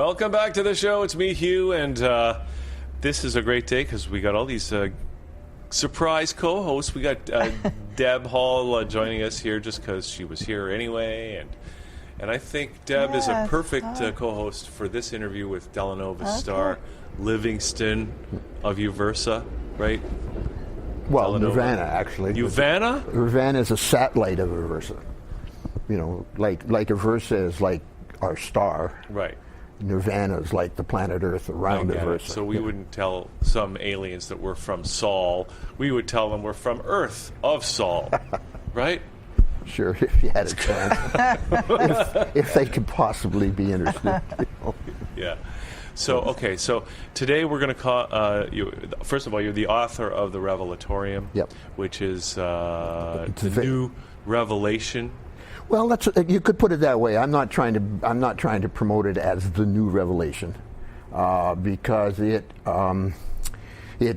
Welcome back to the show. It's me, Hugh, and this is a great day because we got all these surprise co-hosts. We got Deb Hall joining us here just because she was here anyway, and I think Deb is a perfect co-host for this interview with Delanova star Livingston of Uversa, right? Well, Delanova. Nirvana, actually. Nirvana? Nirvana is a satellite of Uversa. You know, like Uversa is like our star. Right. Nirvana is like the planet Earth around Uversa. So we wouldn't tell some aliens that we're from Sol. We would tell them we're from Earth of Sol, right? Sure, if you had a chance. if they could possibly be interested. You know. Yeah. So, okay, so today we're going to call you. First of all, you're the author of the Revelatorium, which is the new revelation. Well, you could put it that way. I'm not trying to promote it as the new revelation, because it's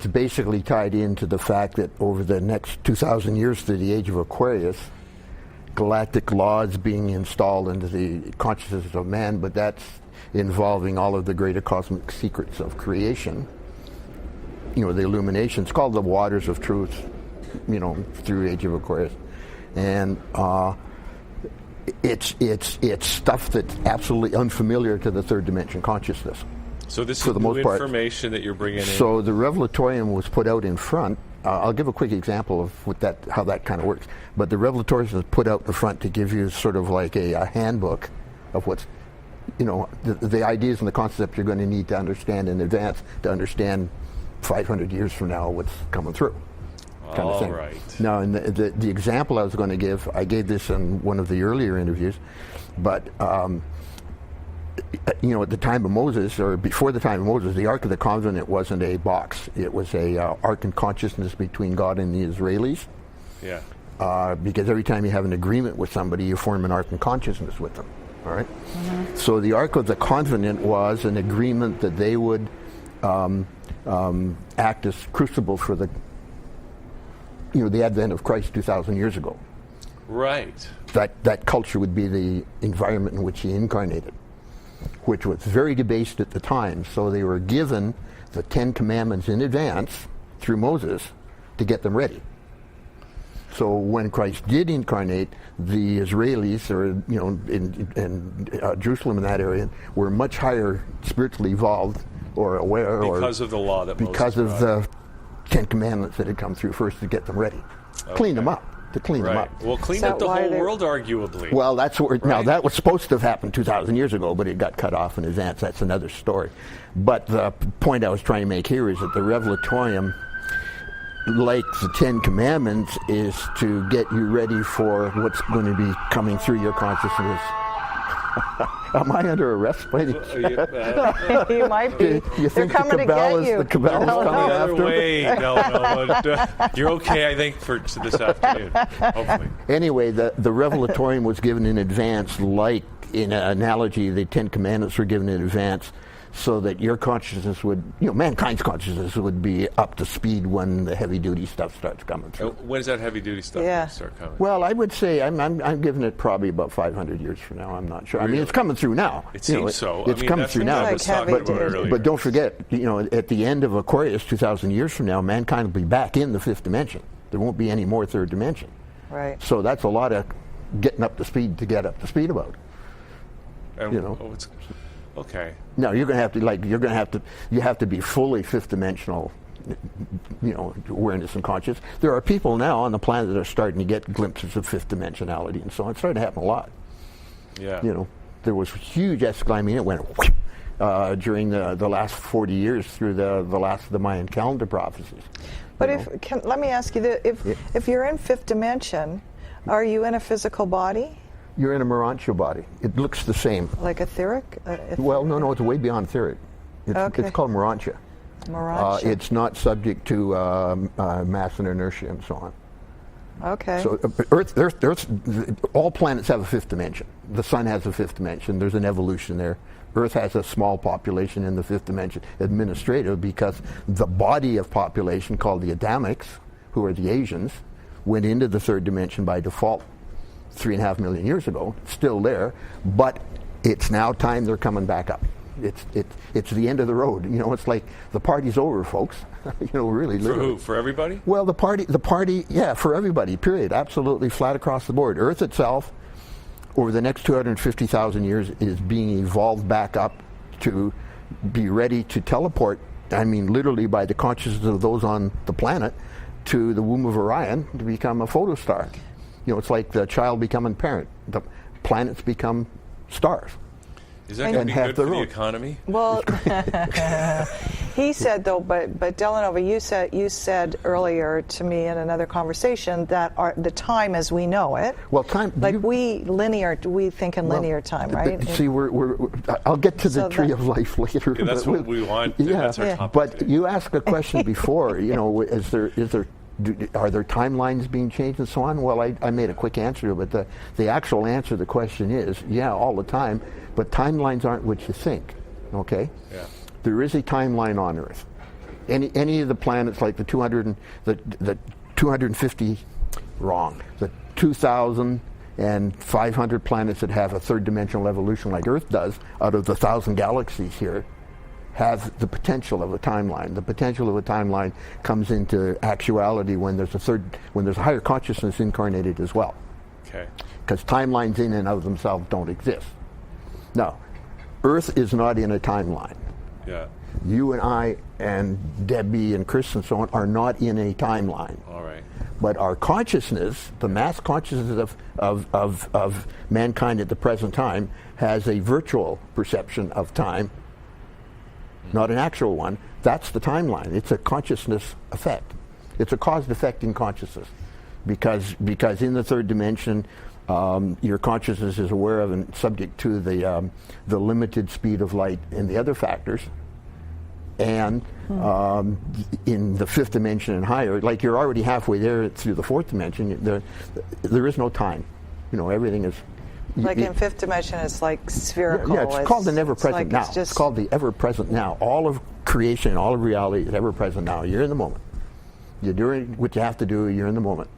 basically tied into the fact that over the next 2,000 years to the age of Aquarius, galactic laws being installed into the consciousness of man, but that's involving all of the greater cosmic secrets of creation. You know, the illumination. It's called the Waters of Truth. You know, through Age of Aquarius, and it's stuff that's absolutely unfamiliar to the third dimension consciousness. So this is new information that you're bringing in. So the Revelatorium was put out in front. I'll give a quick example of how that kind of works. But the Revelatorium was put out in front to give you sort of like a handbook of what's, you know, the ideas and the concepts you're going to need to understand in advance to understand 500 years from now what's coming through. Kind of thing. Right. Now, in the example I was going to give, I gave this in one of the earlier interviews, but you know, at the time of Moses, or before the time of Moses, the Ark of the Covenant wasn't a box. It was a ark in consciousness between God and the Israelis. Yeah. Because every time you have an agreement with somebody, you form an ark in consciousness with them. All right. Mm-hmm. So the Ark of the Covenant was an agreement that they would act as crucible for the advent of Christ 2,000 years ago. Right. That culture would be the environment in which he incarnated, which was very debased at the time. So they were given the 10 Commandments in advance through Moses to get them ready. So when Christ did incarnate, the Israelis, or in Jerusalem in that area, were much higher spiritually evolved or aware, because of the law that because Moses of the 10 Commandments that had come through first to get them ready, clean them up. Them up. Well, clean up the whole world, arguably. Well, that's what now that was supposed to have happened 2,000 years ago, but it got cut off in advance. That's another story. But the point I was trying to make here is that the Revelatorium, like the 10 Commandments, is to get you ready for what's going to be coming through your consciousness. Am I under arrest by You might be. You think They're coming to get you. The Cabela's coming after way. No. You're okay, I think, for this afternoon, hopefully. Anyway, the Revelatorium was given in advance, like in an analogy, the 10 Commandments were given in advance, so that your consciousness would, mankind's consciousness would be up to speed when the heavy-duty stuff starts coming through. When does that heavy-duty stuff start coming? Well, I would say I'm giving it probably about 500 years from now. I'm not sure. Really? I mean, it's coming through now. It seems so. It's coming through now. But don't forget, at the end of Aquarius, 2,000 years from now, mankind will be back in the fifth dimension. There won't be any more third dimension. Right. So that's a lot of getting up to speed to get up to speed about. Okay. No, you have to be fully fifth dimensional, awareness and conscious. There are people now on the planet that are starting to get glimpses of fifth dimensionality and so on. It's starting to happen a lot. Yeah. There was huge it went during the last 40 years through the last of the Mayan calendar prophecies. But let me ask you, if you're in fifth dimension, are you in a physical body? You're in a Morontia body. It looks the same. Like etheric? Well, no, it's way beyond etheric. It's called Morontia. Morontia. It's not subject to mass and inertia and so on. Okay. So Earth, all planets have a fifth dimension. The sun has a fifth dimension. There's an evolution there. Earth has a small population in the fifth dimension, administrative, because the body of population called the Adamics, who are the Asians, went into the third dimension by default 3.5 million years ago. Still there, but it's now time they're coming back up. It's the end of the road. You know, it's like the party's over, folks. You know, really. For literally. who? For everybody? Well, the party, yeah, for everybody. Period. Absolutely flat across the board. Earth itself, over the next 250,000 years, is being evolved back up to be ready to teleport. I mean, literally by the consciousness of those on the planet to the womb of Orion to become a photostar. You know, it's like the child becoming parent. The planets become stars. Is that going to be good for the economy? Well, he said though, but Delanova, you said earlier to me in another conversation that the time as we know it. Well, time we think in linear time, right? See, I'll get to the tree of life later. Yeah, that's what we want. Yeah, that's our topic. But you asked a question before. You know, are there timelines being changed and so on? Well, I made a quick answer, but the actual answer to the question is, yeah, all the time, but timelines aren't what you think, okay? Yeah. There is a timeline on Earth. Any of the planets, like the 250, wrong, the 2,500 planets that have a third-dimensional evolution like Earth does, out of the 1,000 galaxies here, have the potential of a timeline. The potential of a timeline comes into actuality when there's a higher consciousness incarnated as well. Okay. Because timelines in and of themselves don't exist. Now, Earth is not in a timeline. Yeah. You and I and Debbie and Chris and so on are not in a timeline. All right. But our consciousness, the mass consciousness of mankind at the present time, has a virtual perception of time, not an actual one. That's the timeline. It's a consciousness effect. It's a cause and effect in consciousness, because in the third dimension, your consciousness is aware of and subject to the limited speed of light and the other factors. And in the fifth dimension and higher, like you're already halfway there through the fourth dimension, there is no time. You know, everything is. Like in fifth dimension, it's like spherical. Yeah, it's called the ever-present now. It's called the ever-present now. All of creation, all of reality is ever-present now. You're in the moment. You're doing what you have to do. You're in the moment.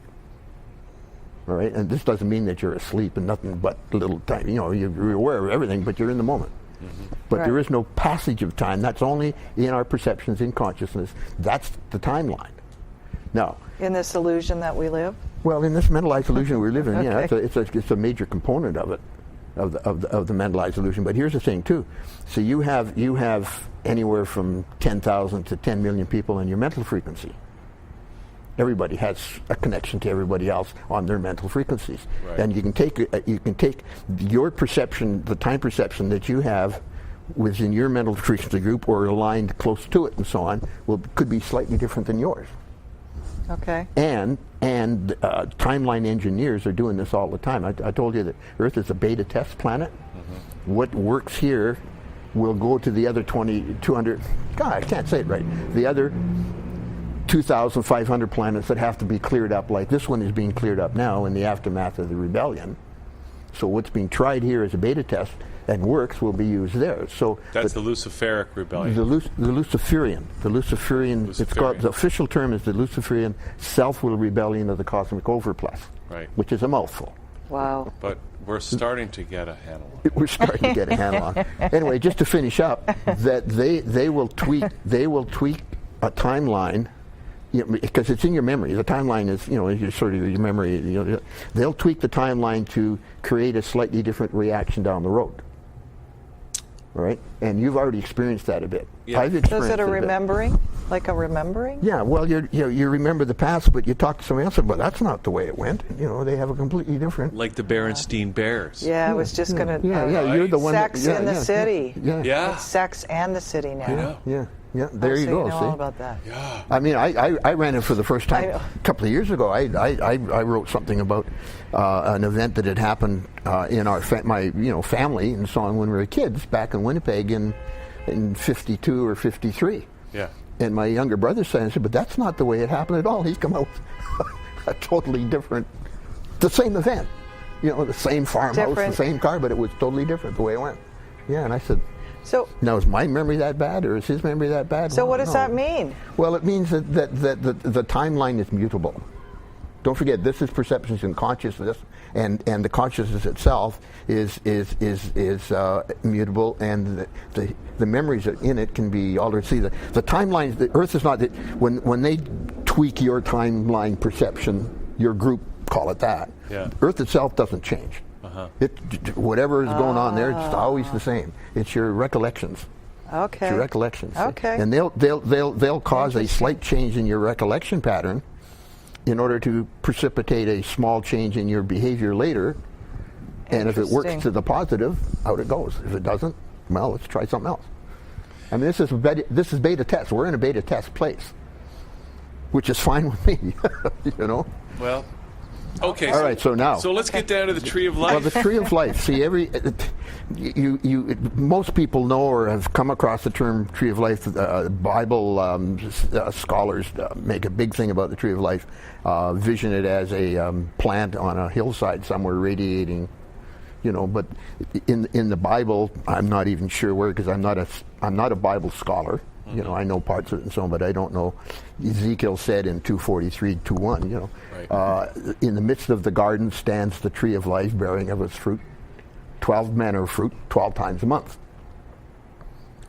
All right? And this doesn't mean that you're asleep and nothing but little time. You know, you're aware of everything, but you're in the moment. Mm-hmm. But there is no passage of time. That's only in our perceptions, in consciousness. That's the timeline. Now, in this illusion that we live? Well, in this mentalized illusion we live in, yeah, Okay. it's a major component of it, of the mentalized illusion. But here's the thing too. So you have anywhere from 10,000 to 10 million people in your mental frequency. Everybody has a connection to everybody else on their mental frequencies, right. And you can take your perception, the time perception that you have within your mental frequency group or aligned close to it and so on, could be slightly different than yours. Okay. And timeline engineers are doing this all the time. I told you that Earth is a beta test planet. Mm-hmm. What works here will go to the other 200. God, I can't say it right. The other 2,500 planets that have to be cleared up, like this one is being cleared up now in the aftermath of the rebellion. So what's being tried here as a beta test and works will be used there. So that's the Luciferian Rebellion. The Luciferian. It's called, the official term is the Luciferian self-will rebellion of the cosmic overplus. Right. Which is a mouthful. Wow. But we're starting to get a handle on it. We're starting to get a handle on it. Anyway, just to finish up, that they will tweak a timeline. You know, because it's in your memory. The timeline is, sort of your memory. They'll tweak the timeline to create a slightly different reaction down the road. All right, and you've already experienced that a bit. Yeah. So is it a remembering, like a remembering? Yeah. Well, you remember the past, but you talk to somebody else about that's not the way it went. They have a completely different. Like the Berenstein Bears. Yeah, I was just gonna. Yeah, you're the one. Sex in the city. Yeah. It's Sex and the City now. Yeah. There you go. You know see? all about that. Yeah. I mean, I ran it for the first time a couple of years ago. I wrote something about an event that had happened in our family and so on when we were kids back in Winnipeg in 52 or 53. Yeah. And my younger brother said, but that's not the way it happened at all. He's come out with a totally different, the same event, the same farmhouse, the same car, but it was totally different the way it went. Yeah, and I said, so now, is my memory that bad, or is his memory that bad? So what does that mean? Well, it means that the timeline is mutable. Don't forget, this is perceptions and consciousness, and the consciousness itself is immutable, and the memories in it can be altered. See, the timelines, the Earth is not, when they tweak your timeline perception, your group, call it that, Earth itself doesn't change. Whatever is going on there, it's always the same. It's your recollections. Okay. It's your recollections. Okay. And they'll cause a slight change in your recollection pattern in order to precipitate a small change in your behavior later. And if it works to the positive, out it goes. If it doesn't, well, let's try something else. I mean, this is beta test. We're in a beta test place, which is fine with me. You know. Well. Okay. All right. So now. So let's get down to the tree of life. Well, the tree of life. See, most people know or have come across the term tree of life. Bible scholars make a big thing about the tree of life. Vision it as a plant on a hillside somewhere radiating. You know, but in the Bible, I'm not even sure where, because I'm not a Bible scholar. You know, I know parts of it and so on, but I don't know. Ezekiel said in 2:43:2:1, you know, right. In the midst of the garden stands the tree of life, bearing of its fruit, 12 manner of fruit, 12 times a month.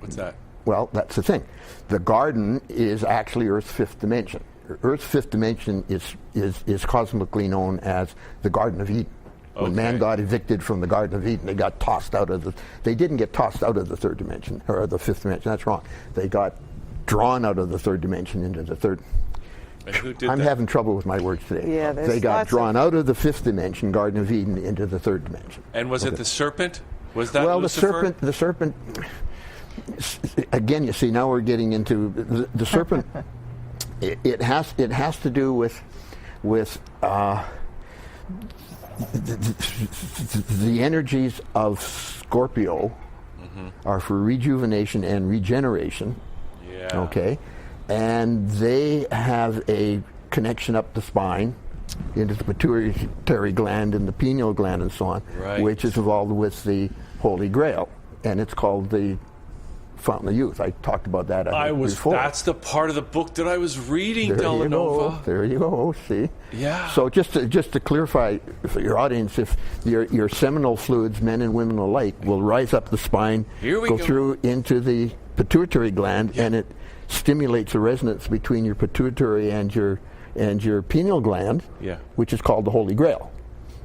What's that? Well, that's the thing. The garden is actually Earth's fifth dimension. Earth's fifth dimension is cosmically known as the Garden of Eden. When man got evicted from the Garden of Eden, they got tossed out of they didn't get tossed out of the third dimension, or the fifth dimension, that's wrong. They got drawn out of the third dimension into the third. And who did I'm that? having trouble with my words today. Yeah, they got drawn out of the fifth dimension, Garden of Eden, into the third dimension. And was it the serpent? Was that well, Lucifer? the serpent, again, you see, now we're getting into the serpent. It has to do with the energies of Scorpio are for rejuvenation and regeneration. Yeah. Okay. And they have a connection up the spine into the pituitary gland and the pineal gland and so on, right. which is involved with the Holy Grail. And it's called the Fountain of Youth. I talked about that before. That's the part of the book that I was reading, Delanova. There you go. See. Yeah. So just to clarify for your audience, if your seminal fluids, men and women alike, will rise up the spine, go through into the pituitary gland, and it stimulates the resonance between your pituitary and your pineal gland, which is called the Holy Grail.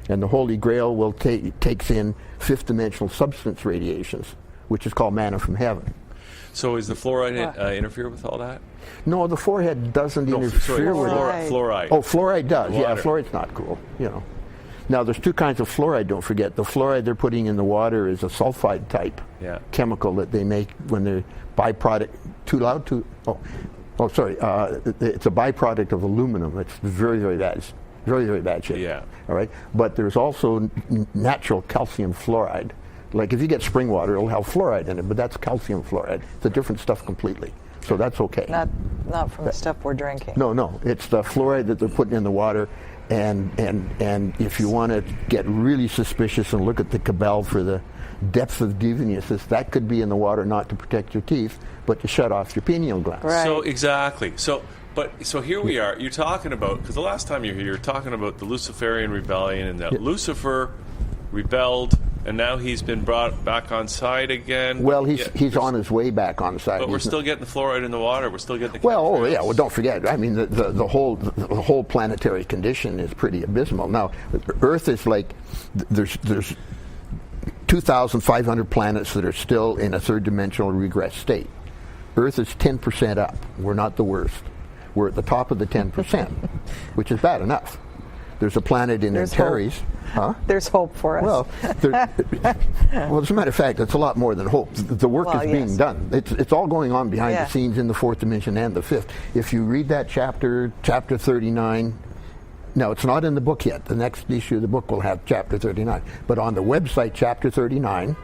And the Holy Grail will takes in fifth dimensional substance radiations, which is called manna from heaven. So is the fluoride interfere with all that? No, the forehead doesn't interfere with it. Fluoride. Oh, fluoride does. Water. Yeah, fluoride's not cool. You know. Now, there's two kinds of fluoride. Don't forget, the fluoride they're putting in the water is a sulfide type chemical that they make when they're byproduct. Too loud? Sorry. It's a byproduct of aluminum. It's very, very bad. It's very, very bad shit. Yeah. All right. But there's also natural calcium fluoride. Like if you get spring water, it'll have fluoride in it, but that's calcium fluoride. It's a different stuff completely. So that's okay. Not from the stuff we're drinking. No. It's the fluoride that they're putting in the water. And if you want to get really suspicious and look at the cabal for the depth of deviousness, that could be in the water not to protect your teeth, but to shut off your pineal gland. Right. So exactly. So here we are. You're talking about, because the last time you were here, you're talking about the Luciferian Rebellion and that Lucifer rebelled, and now he's been brought back on side again. Well, he's on his way back on side. But we're still getting the fluoride in the water. We're still getting the Well, don't forget. I mean, the whole planetary condition is pretty abysmal. Now, Earth is like there's 2,500 planets that are still in a third-dimensional regress state. Earth is 10% up. We're not the worst. We're at the top of the 10%, which is bad enough. There's a planet in Antares. Huh? There's hope for us. Well, as a matter of fact, it's a lot more than hope. The work is being done. It's all going on behind the scenes in the fourth dimension and the fifth. If you read that chapter 39, no, it's not in the book yet. The next issue of the book will have chapter 39. But on the website, chapter 39,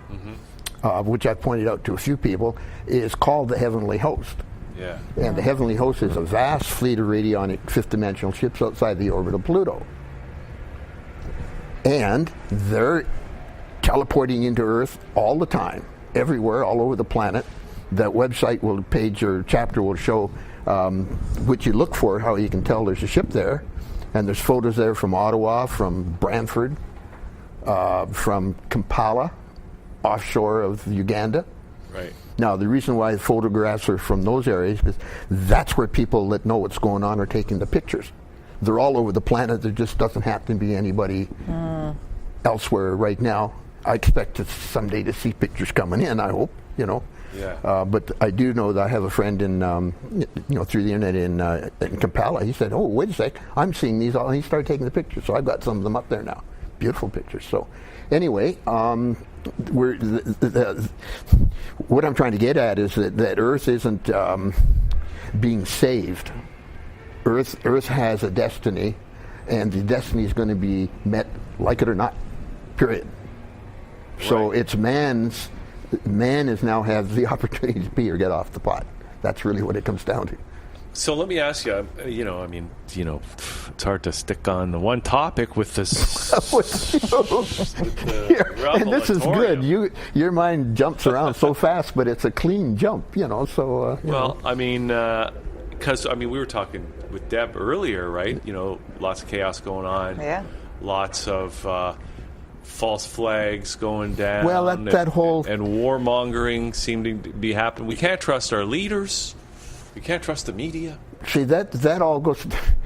which I've pointed out to a few people, is called the Heavenly Host. Yeah. And the Heavenly Host is a vast fleet of radionic fifth-dimensional ships outside the orbit of Pluto. And they're teleporting into Earth all the time, everywhere, all over the planet. That website page or chapter will show what you look for, how you can tell there's a ship there. And there's photos there from Ottawa, from Brantford, from Kampala, offshore of Uganda. Right. Now, the reason why the photographs are from those areas is that's where people that know what's going on are taking the pictures. They're all over the planet. There just doesn't happen to be anybody elsewhere right now. I expect someday to see pictures coming in, I hope, Yeah. But I do know that I have a friend in, through the internet in Kampala. He said, "Oh, wait a sec, I'm seeing these all." And he started taking the pictures, so I've got some of them up there now. Beautiful pictures. So, anyway, what I'm trying to get at is that Earth isn't being saved. Earth has a destiny, and the destiny is going to be met, like it or not. Period. Right. So it's man is now has the opportunity to pee or get off the pot. That's really what it comes down to. So let me ask you, it's hard to stick on the one topic with this. And this is good. Your mind jumps around so fast, but it's a clean jump, so. Because, we were talking with Deb earlier, right? Lots of chaos going on. Yeah. Lots of false flags going down. Well, that whole... And warmongering seeming to be happening. We can't trust our leaders. We can't trust the media. See, that all goes...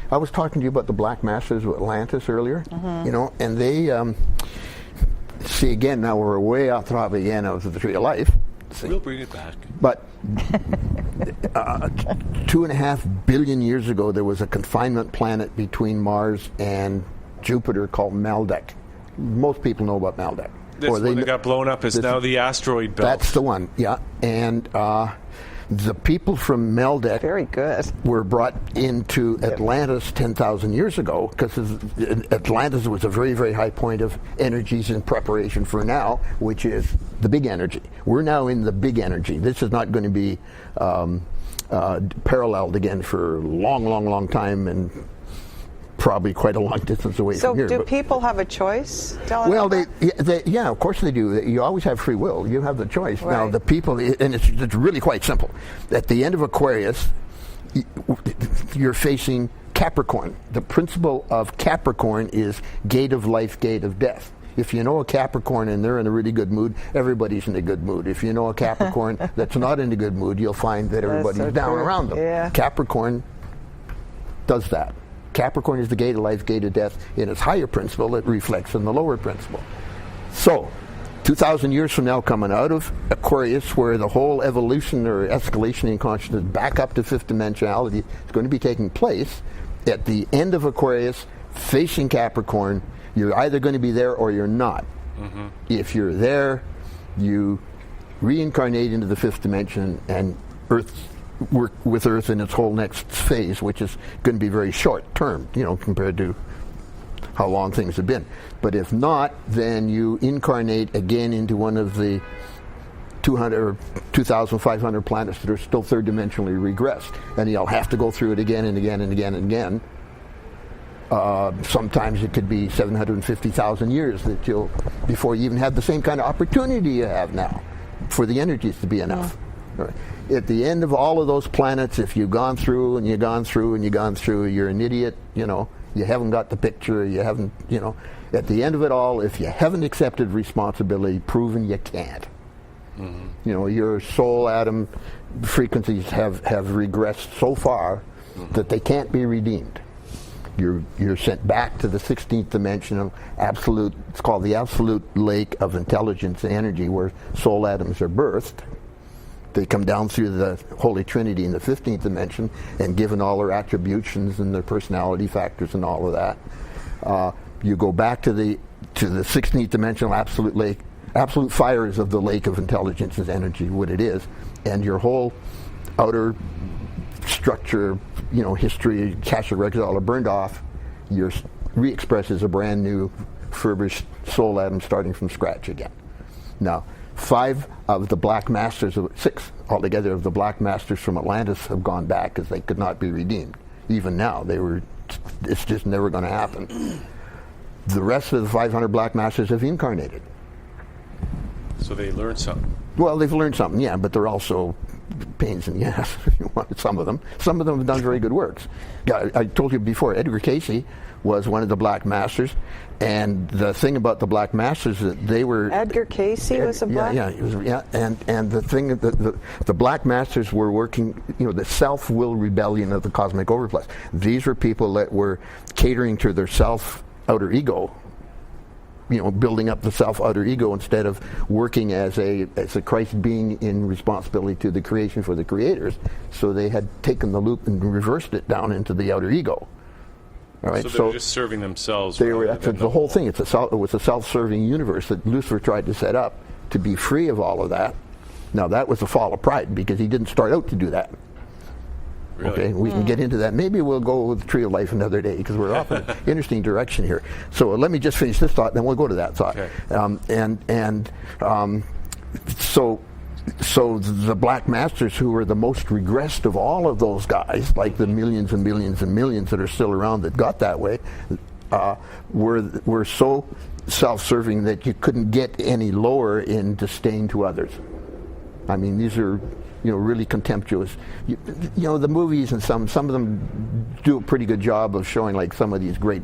I was talking to you about the Black Masters of Atlantis earlier, and they... see, again, now we're way off the top again of the Tree of Life. We'll bring it back. But 2.5 billion years ago, there was a confinement planet between Mars and Jupiter called Maldek. Most people know about Maldek. This one that got blown up is now the asteroid belt. That's the one, yeah. And the people from Maldek very good were brought into Atlantis 10,000 years ago, because Atlantis was a very, very high point of energies in preparation for now, which is the big energy. We're now in the big energy. This is not going to be paralleled again for a long, long, long time, and probably quite a long distance away from here. So do people have a choice? Well, yeah, of course they do. You always have free will. You have the choice. Right. Now, the people, and it's really quite simple. At the end of Aquarius, you're facing Capricorn. The principle of Capricorn is gate of life, gate of death. If you know a Capricorn and they're in a really good mood, everybody's in a good mood. If you know a Capricorn that's not in a good mood, you'll find that everybody's down around them. Yeah. Capricorn does that. Capricorn is the gate of life, gate of death. In its higher principle, it reflects in the lower principle. So, 2,000 years from now, coming out of Aquarius, where the whole evolution or escalation in consciousness back up to fifth dimensionality is going to be taking place, at the end of Aquarius, facing Capricorn, you're either going to be there or you're not. Mm-hmm. If you're there, you reincarnate into the fifth dimension and work with Earth in its whole next phase, which is going to be very short term, compared to how long things have been. But if not, then you incarnate again into one of the 200 or 2,500 planets that are still third dimensionally regressed, and you'll have to go through it again and again and again and again. Sometimes it could be 750,000 years before you even have the same kind of opportunity you have now for the energies to be enough. Right. At the end of all of those planets, if you've gone through and you've gone through and you've gone through, you're an idiot, you haven't got the picture, you haven't, at the end of it all, if you haven't accepted responsibility, proven you can't. Mm-hmm. Your soul atom frequencies have regressed so far that they can't be redeemed. You're sent back to the 16th dimension of absolute, it's called the absolute lake of intelligence and energy, where soul atoms are birthed. They come down through the Holy Trinity in the 15th dimension, and given all their attributions and their personality factors and all of that, you go back to the 16th dimensional absolute lake, absolute fires of the lake of intelligence and energy, what it is, and your whole outer structure, history, Akashic records, all are burned off. You're re-expressed as a brand new, furbished soul atom starting from scratch again. Now, 5 of the Black Masters, 6 altogether of the Black Masters from Atlantis have gone back because they could not be redeemed. Even now, it's just never going to happen. The rest of the 500 Black Masters have incarnated. So they learned something. Well, they've learned something, yeah, but they're also pains in the ass, if you want, some of them. Some of them have done very good works. Yeah, I told you before, Edgar Cayce was one of the Black Masters, and the thing about the Black Masters that they were... Edgar Cayce was a Black... And the thing that the Black Masters were working, the self-will rebellion of the cosmic overplus. These were people that were catering to their outer ego, building up the outer ego instead of working as a Christ being in responsibility to the creation for the creators. So they had taken the loop and reversed it down into the outer ego. All right, so they were just serving themselves. That's the whole thing. It was a self-serving universe that Lucifer tried to set up to be free of all of that. Now that was a fall of pride because he didn't start out to do that. Really? Okay, we can get into that. Maybe we'll go with the Tree of Life another day because we're off in an interesting direction here. So let me just finish this thought, then we'll go to that thought. Okay. So the Black Masters, who were the most regressed of all of those guys, like the millions and millions and millions that are still around that got that way, were so self-serving that you couldn't get any lower in disdain to others. I mean, these are really contemptuous. The movies and some of them do a pretty good job of showing like some of these great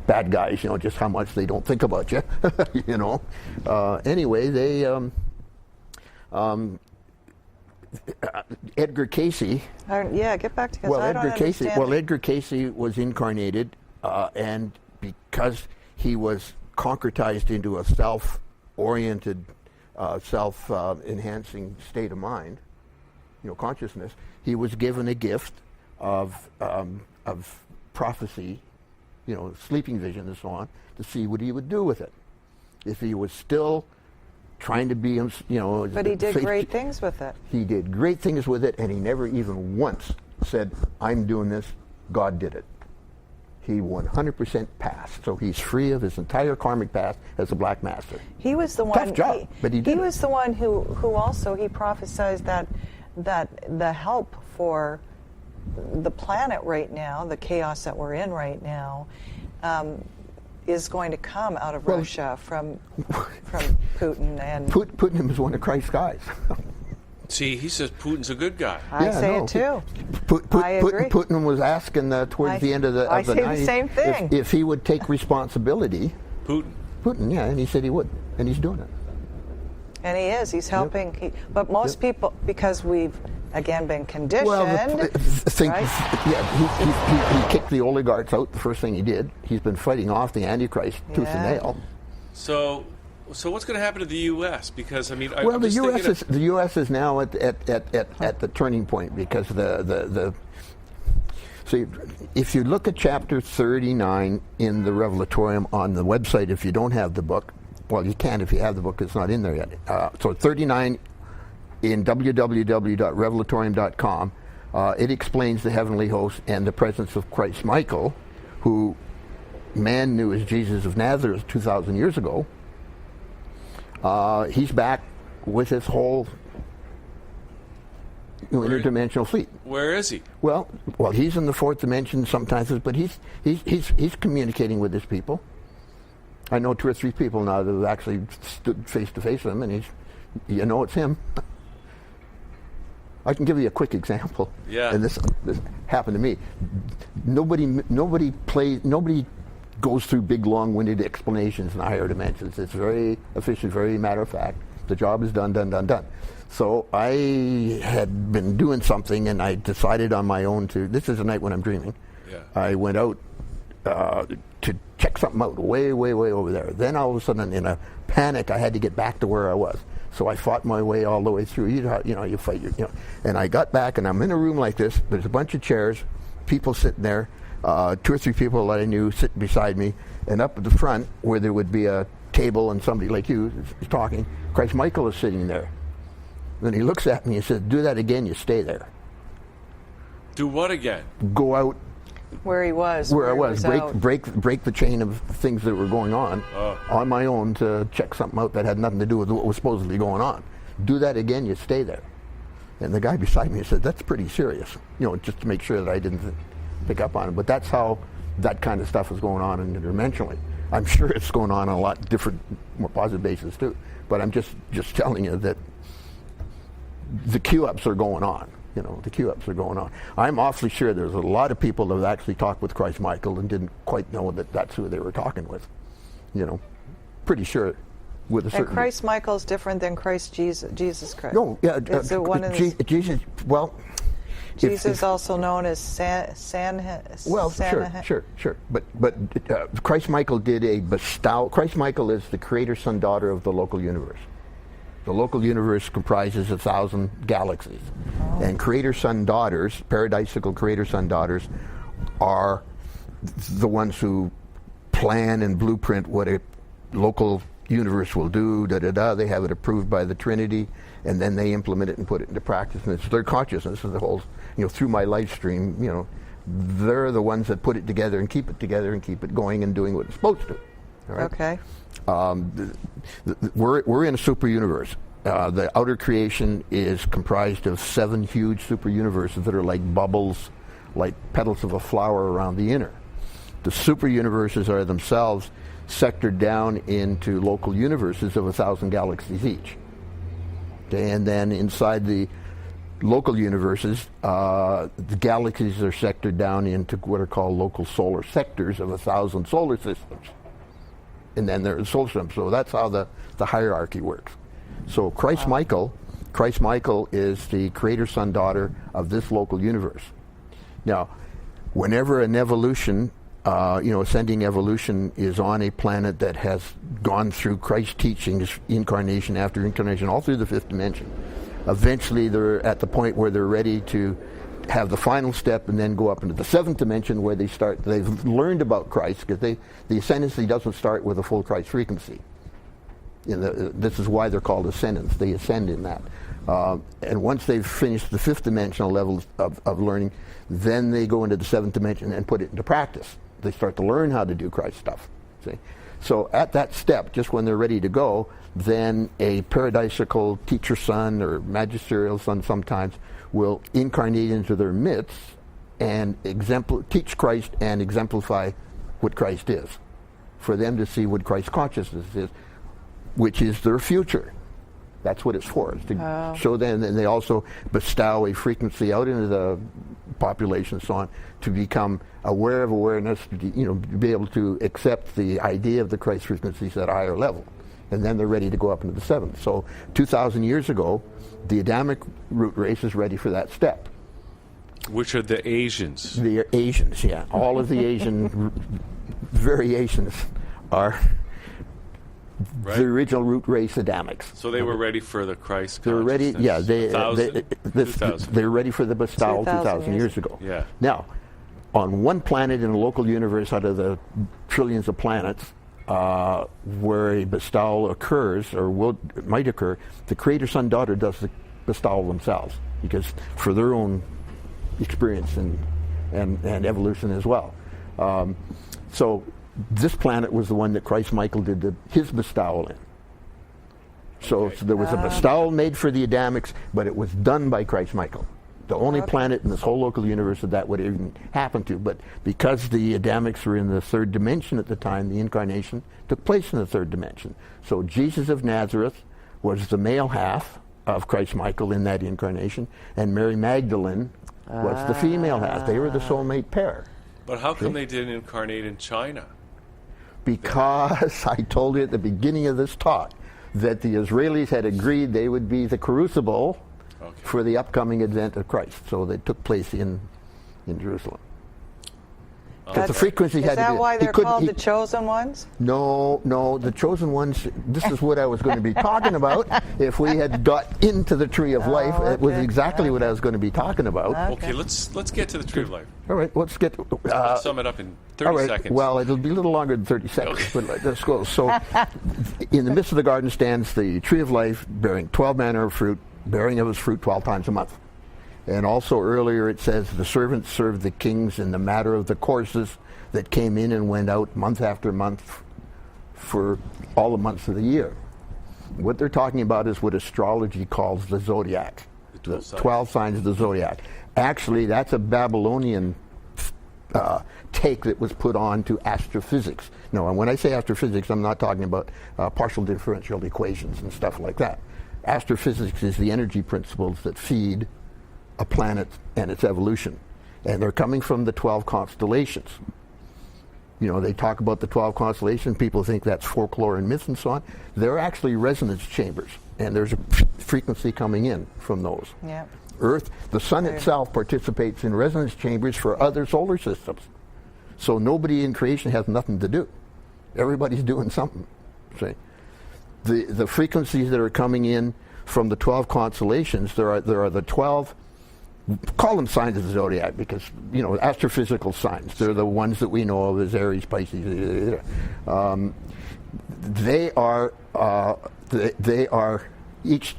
bad guys, just how much they don't think about you. Anyway, they. Edgar Cayce. Get back to this. Edgar Cayce was incarnated, and because he was concretized into a self-oriented, self-enhancing state of mind, consciousness, he was given a gift of prophecy, sleeping vision and so on, to see what he would do with it. If he was still trying to be, But he did great things with it. He did great things with it, and he never even once said, I'm doing this, God did it. He 100% passed, so he's free of his entire karmic past as a Black Master. He was the one. Tough job, but he did. He was the one who also he prophesied that the help for the planet right now, the chaos that we're in right now, is going to come out of Russia from Putin and Putin is one of Christ's guys. See, he says Putin's a good guy. I say it too. I agree. Putin was asking towards the end of the night. I say the same thing. If he would take responsibility. Putin, yeah, and he said he would, and he's doing it. And he is. He's helping. But most people, because we've again been conditioned. Well, right? He kicked the oligarchs out. The first thing he did. He's been fighting off the Antichrist tooth and nail. So what's going to happen to the U.S.? Because the U.S. is now at the turning point because see, if you look at chapter 39 in the Revelatorium on the website, if you don't have the book, well, you can if you have the book. It's not in there yet. So 39 in www.revelatorium.com, it explains the heavenly host and the presence of Christ Michael, who man knew as Jesus of Nazareth 2,000 years ago. He's back with his whole interdimensional fleet. Where is he? Well, he's in the fourth dimension sometimes, but he's communicating with his people. I know 2 or 3 people now that have actually stood face to face with him, and it's him. I can give you a quick example. Yeah. And this happened to me. Nobody goes through big, long-winded explanations in the higher dimensions. It's very efficient, very matter of fact. The job is done. So I had been doing something, and I decided on my own to. This is the night when I'm dreaming. Yeah. I went out to check something out way over there. Then all of a sudden, in a panic, I had to get back to where I was. So I fought my way all the way through. You fight and I got back, and I'm in a room like this. There's a bunch of chairs, people sitting there, 2 or 3 people that I knew sitting beside me, and up at the front where there would be a table and somebody like you is talking. Christ Michael is sitting there. Then he looks at me and says, "Do that again, you stay there." Do what again? Go out. Where he was. Where I was. Break the chain of things that were going on my own to check something out that had nothing to do with what was supposedly going on. Do that again, you stay there. And the guy beside me said, "That's pretty serious." Just to make sure that I didn't pick up on it. But that's how that kind of stuff is going on interdimensionally. I'm sure it's going on a lot different, more positive basis too. But I'm just telling you that the queue-ups are going on. The queue-ups are going on. I'm awfully sure there's a lot of people that have actually talked with Christ Michael and didn't quite know that that's who they were talking with. Pretty sure with a certain... And Christ Michael is different than Christ Jesus Christ. No, yeah. Is it one of the... Jesus, well... Jesus also known as Sure. But Christ Michael did a bestow. Christ Michael is the creator, son, daughter of the local universe. The local universe comprises 1,000 galaxies, and creator, son, daughters, paradisical creator, son, daughters, are the ones who plan and blueprint what a local universe will do. They have it approved by the Trinity, and then they implement it and put it into practice. And it's their consciousness is the whole. Through my live stream, they're the ones that put it together and keep it going and doing what it's supposed to. All right? Okay. We're in a super universe. The outer creation is comprised of 7 huge super universes that are like bubbles, like petals of a flower around the inner. The super universes are themselves sectored down into local universes of 1,000 galaxies each. Okay, and then inside the local universes, the galaxies are sectored down into what are called local solar sectors of 1,000 solar systems. And then there's solar systems. So that's how the hierarchy works. So Christ Michael is the creator, son, daughter of this local universe. Now, whenever an evolution, ascending evolution is on a planet that has gone through Christ's teachings, incarnation after incarnation, all through the 5th dimension, eventually they're at the point where they're ready to have the final step and then go up into the 7th dimension where they've learned about Christ, because the ascendancy doesn't start with a full Christ frequency. This is why they're called ascendants. They ascend in that. And once they've finished the 5th dimensional level of learning, then they go into the 7th dimension and put it into practice. They start to learn how to do Christ stuff. See? So at that step, just when they're ready to go, then a paradisical teacher son or magisterial son sometimes will incarnate into their midst and teach Christ and exemplify what Christ is, for them to see what Christ's consciousness is, which is their future. That's what it's for, is to show them. And they also bestow a frequency out into the population and so on to become aware of awareness, to be able to accept the idea of the Christ frequencies at a higher level. And then they're ready to go up into the 7th. So 2,000 years ago, the Adamic root race is ready for that step. Which are the Asians? The Asians, yeah. All of the Asian variations are the original root race Adamics. So they were ready for the Christ They were ready, yeah. They were ready for the bestowal 2,000 years ago. Yeah. Now, on one planet in a local universe out of the trillions of planets, where a bestowal occurs, or might occur, the creator, son, daughter does the bestowal themselves, because for their own experience and evolution as well. So this planet was the one that Christ Michael did his bestowal in. So there was a bestowal made for the Adamics, but it was done by Christ Michael. The only planet in this whole local universe that would even happen to. But because the Adamics were in the 3rd dimension at the time, the incarnation took place in the 3rd dimension. So Jesus of Nazareth was the male half of Christ Michael in that incarnation, and Mary Magdalene was the female half. They were the soulmate pair. But how come they didn't incarnate in China? Because I told you at the beginning of this talk that the Israelis had agreed they would be the crucible for the upcoming advent of Christ. So they took place in Jerusalem. Because the frequency had to be... Is that why they're called the chosen ones? No, the chosen ones, this is what I was going to be talking about. If we had got into the tree of life, it was exactly what I was going to be talking about. Okay, let's get to the tree of life. All right, let's get... let's sum it up in 30 seconds. Well, it'll be a little longer than 30 seconds, but let's go. So, in the midst of the garden stands the tree of life, bearing 12 manner of fruit, bearing of his fruit 12 times a month. And also earlier it says the servants served the kings in the matter of the courses that came in and went out month after month for all the months of the year. What they're talking about is what astrology calls the zodiac, the 12 signs of the zodiac. Actually, that's a Babylonian take that was put on to astrophysics. No, and when I say astrophysics, I'm not talking about partial differential equations and stuff like that. astrophysics is the energy principles that feed a planet and its evolution. And they're coming from the 12 constellations. They talk about the 12 constellations. People think that's folklore and myth and so on. They're actually resonance chambers, and there's a frequency coming in from those. Yeah. Earth, the sun itself participates in resonance chambers for other solar systems. So nobody in creation has nothing to do. Everybody's doing something. See? The frequencies that are coming in from the 12 constellations, there are the 12, call them signs of the zodiac, because astrophysical signs. They're the ones that we know of as Aries, Pisces. They are each.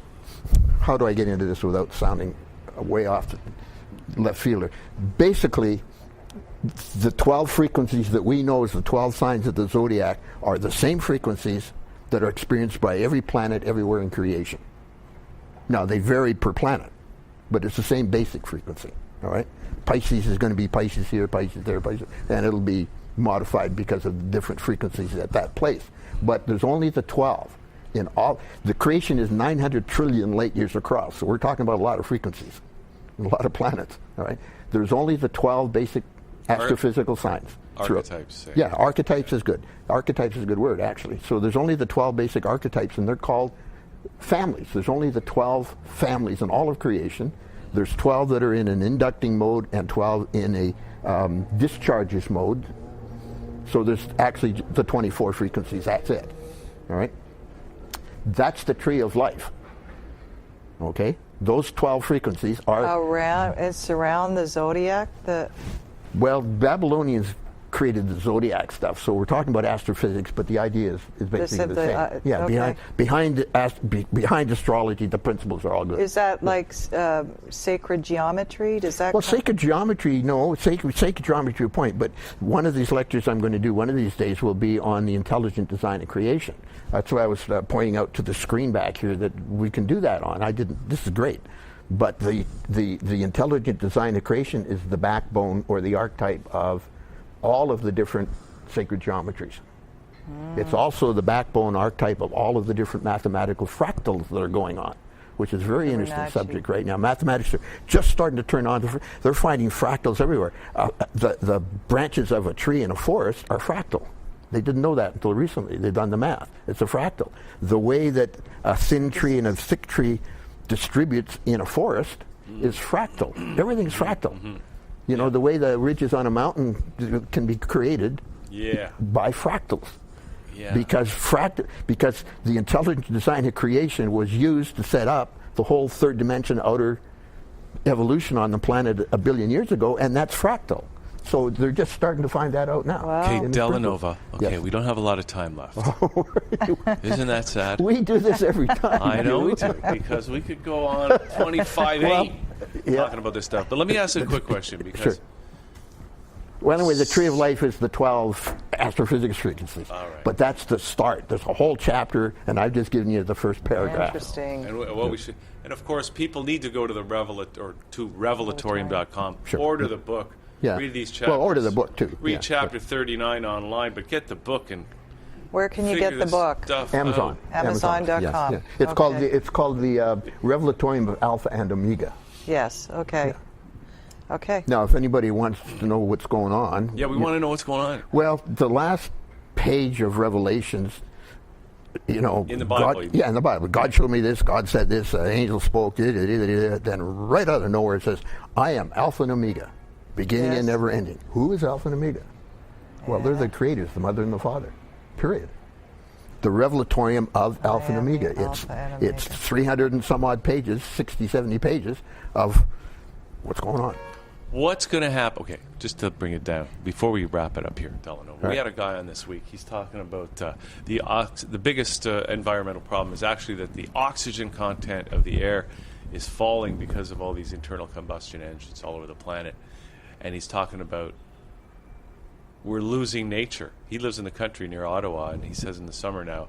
How do I get into this without sounding way off the left fielder? Basically, the 12 frequencies that we know as the 12 signs of the zodiac are the same frequencies that are experienced by every planet everywhere in creation. Now, they vary per planet, but it's the same basic frequency, all right? Pisces is going to be Pisces here, Pisces there, Pisces, and it'll be modified because of the different frequencies at that place. But there's only the 12. In all, the creation is 900 trillion light years across, so we're talking about a lot of frequencies, a lot of planets, all right? There's only the 12 basic astrophysical signs. Archetypes. Yeah, archetypes is good. Archetypes is a good word, actually. So there's only the 12 basic archetypes, and they're called families. There's only the 12 families in all of creation. There's 12 that are in an inducting mode and 12 in a discharges mode. So there's actually the 24 frequencies. That's it. All right? That's the tree of life. Okay? Those 12 frequencies are... It's around the zodiac? Well, Babylonians created the zodiac stuff, so we're talking about astrophysics, but the idea is basically the same. Okay. Behind astrology, the principles are all good. Is that like sacred geometry? Does that? Well, sacred geometry, no, sacred geometry point. But one of these lectures I'm going to do one of these days will be on the intelligent design of creation. That's why I was pointing out to the screen back here that we can do that on. This is great. But the intelligent design of creation is the backbone or the archetype of all of the different sacred geometries. It's also the backbone archetype of all of the different mathematical fractals that are going on, which is a very interesting subject right now. Mathematics are just starting to turn on. They're finding fractals everywhere. The branches of a tree in a forest are fractal. They didn't know that until recently. They've done the math. It's a fractal. The way that a thin tree and a thick tree distributes in a forest is fractal. Everything's fractal. The way the ridges on a mountain can be created by fractals. Yeah. Because the intelligent design of creation was used to set up the whole third dimension outer evolution on the planet a billion years ago, and that's fractal. So they're just starting to find that out now. Wow. Okay, Delanova. Okay, Yes. we don't have a lot of time left. Isn't that sad? We do this every time. I know we do, because we could go on 25-8 talking about this stuff. But let me ask you a quick question. Because Sure. Well, anyway, the tree of life is the 12 astrophysics frequencies. All right. But that's the start. There's a whole chapter, and I've just given you the first paragraph. Interesting. And what we should, and of course, people need to go to the revelatorium.com, Sure. order the book, Yeah. read these chapters. Well, order the book, too. Read Yeah, chapter 39 online, but get the book and Where can you figure get the this book? stuff Amazon. out. Amazon.com. Yes, yeah. It's called the Revelatorium of Alpha and Omega. Yes. Okay. Okay. Now, if anybody wants to know what's going on, Yeah, we want to know what's going on. well, the last page of Revelations, In the Bible, God, in the Bible. God showed me this, God said this, an angel spoke, then right out of nowhere it says, I am Alpha and Omega, beginning and never ending. Who is Alpha and Omega? Well, they're the creators, the mother and the father, period. The Revelatorium of Alpha and Omega. It's 300 and some odd pages, 60, 70 pages of what's going on. What's going to happen? Okay, just to bring it down, before we wrap it up here, Delano, we Right. had a guy on this week. He's talking about the biggest environmental problem is actually that the oxygen content of the air is falling because of all these internal combustion engines all over the planet. And he's talking about we're losing nature. He lives in the country near Ottawa, and he says in the summer now,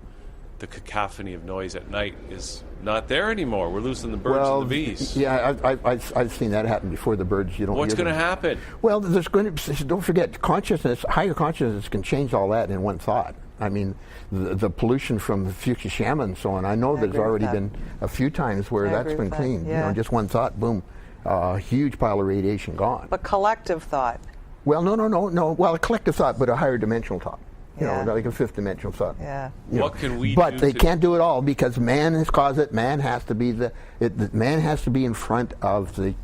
the cacophony of noise at night is not there anymore. We're losing the birds and the bees. Yeah, I've seen that happen before. The birds, you don't. What's hear going to them. happen? Well, there's going to. Don't forget, consciousness, higher consciousness can change all that in one thought. I mean, the pollution from Fukushima and so on, I know there's already been a few times where that's been cleaned. Yeah. You know, just one thought, boom, a huge pile of radiation gone. But collective thought. Well, no. Well, a collective thought, but a higher dimensional thought. You Yeah. know, like a fifth dimensional thought. Yeah. What can we But do they to- can't do it all because man has caused it. Man has to be man has to be in front of the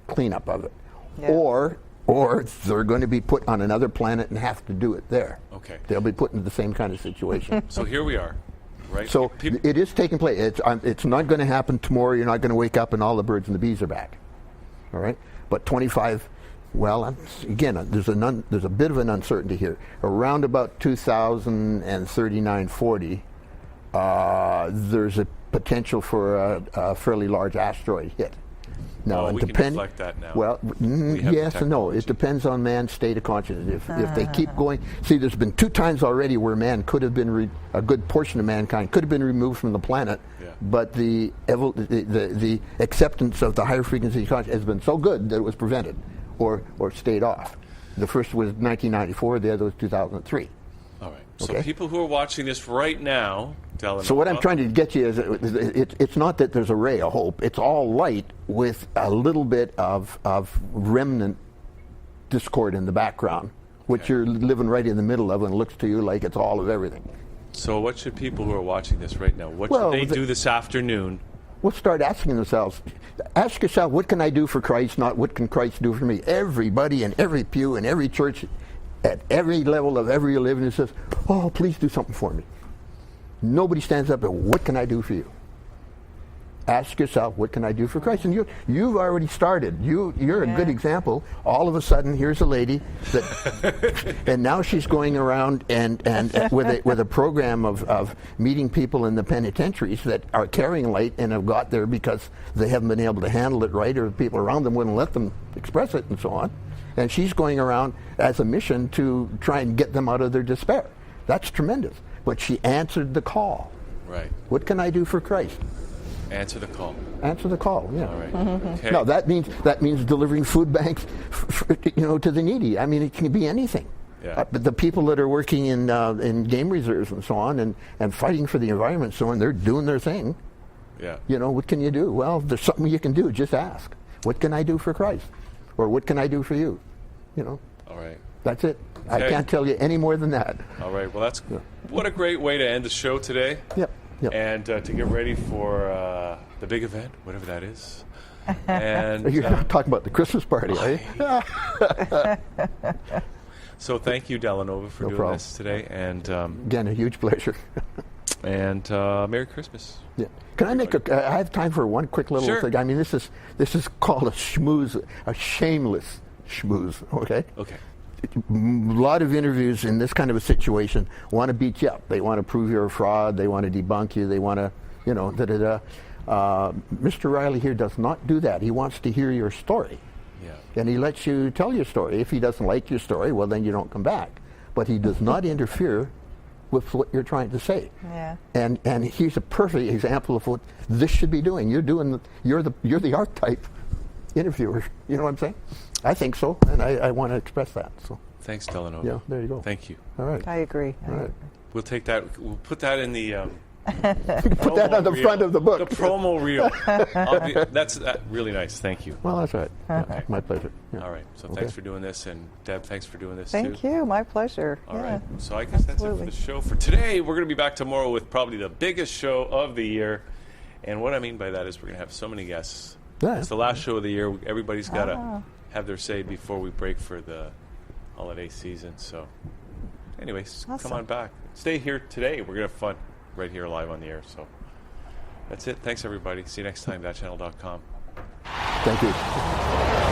cleanup of it, Yeah. or they're going to be put on another planet and have to do it there. Okay. They'll be put in the same kind of situation. So here we are, right? So People- it is taking place. It's not going to happen tomorrow. You're not going to wake up and all the birds and the bees are back. All right. But 25. Well, again, there's a bit of an uncertainty here. Around about 2039-40, there's a potential for a fairly large asteroid hit. Now, we can deflect that now. Well, We have yes the and no. technology. It depends on man's state of consciousness. If they keep going, see, there's been 2 times already where man could have been a good portion of mankind could have been removed from the planet, Yeah. but the acceptance of the higher frequency consciousness has been so good that it was prevented or stayed off. The first was 1994. The other was 2003. All right. So Okay. people who are watching this right now, So what I'm trying to get you is, it's not that there's a ray of hope. It's all light with a little bit of remnant discord in the background, which Okay. you're living right in the middle of, and it looks to you like it's all of everything. So what should people who are watching this right now, what Well, should they do this afternoon? We'll start asking themselves. Ask yourself, what can I do for Christ? Not what can Christ do for me? Everybody in every pew in every church, at every level of every religion says, "Oh, please do something for me." Nobody stands up and, what can I do for you? Ask yourself, what can I do for Christ? And you've already started. You're a good example. All of a sudden, here's a lady that, and now she's going around and with a program of meeting people in the penitentiaries that are carrying light and have got there because they haven't been able to handle it right, or people around them wouldn't let them express it, and so on. And she's going around as a mission to try and get them out of their despair. That's tremendous. But she answered the call. Right. What can I do for Christ? Answer the call. Answer the call. Yeah. All right. Okay. No, that means delivering food banks, to the needy. I mean, it can be anything. Yeah. But the people that are working in game reserves and so on, and fighting for the environment, and so on, they're doing their thing. Yeah. What can you do? Well, there's something you can do. Just ask. What can I do for Christ? Or what can I do for you? All right. That's it. Okay. I can't tell you any more than that. All right. Well, what a great way to end the show today. Yep. And to get ready for the big event, whatever that is. And You're not talking about the Christmas party, are you? so thank you, Delanova, for doing problem. this today. And Again, a huge pleasure. and Merry Christmas. Yeah. Can I make I have time for one quick little Sure. thing. I mean, this is called a schmooze, a shameless schmooze. Okay. Okay. A lot of interviews in this kind of a situation want to beat you up. They want to prove you're a fraud. They want to debunk you. They want to, Mr. Riley here does not do that. He wants to hear your story. Yeah. And he lets you tell your story. If he doesn't like your story, well, then you don't come back. But he does not interfere with what you're trying to say. Yeah. And he's a perfect example of what this should be doing. You're the archetype interviewer. You know what I'm saying? I think so, and I want to express that. So Thanks, Delanova. yeah, there you go. Thank you. All right. I agree. All right. We'll take that. We'll put that in the. Put that on the front of the book. The promo reel. That's really nice. Thank you. Well, that's right. Yeah, my pleasure. Yeah. All right. So Okay. thanks for doing this, and Deb, thanks for doing this Thank too. you. My pleasure. All Yeah. right. So I guess that's it for Absolutely. the show for today. We're going to be back tomorrow with probably the biggest show of the year. And what I mean by that is we're going to have so many guests. Yeah. It's the last show of the year. Everybody's got to have their say before we break for the holiday season. So anyways, come Awesome. on back. Stay here today. We're going to have fun right here live on the air. So that's it. Thanks, everybody. See you next time, thatchannel.com. Thank you.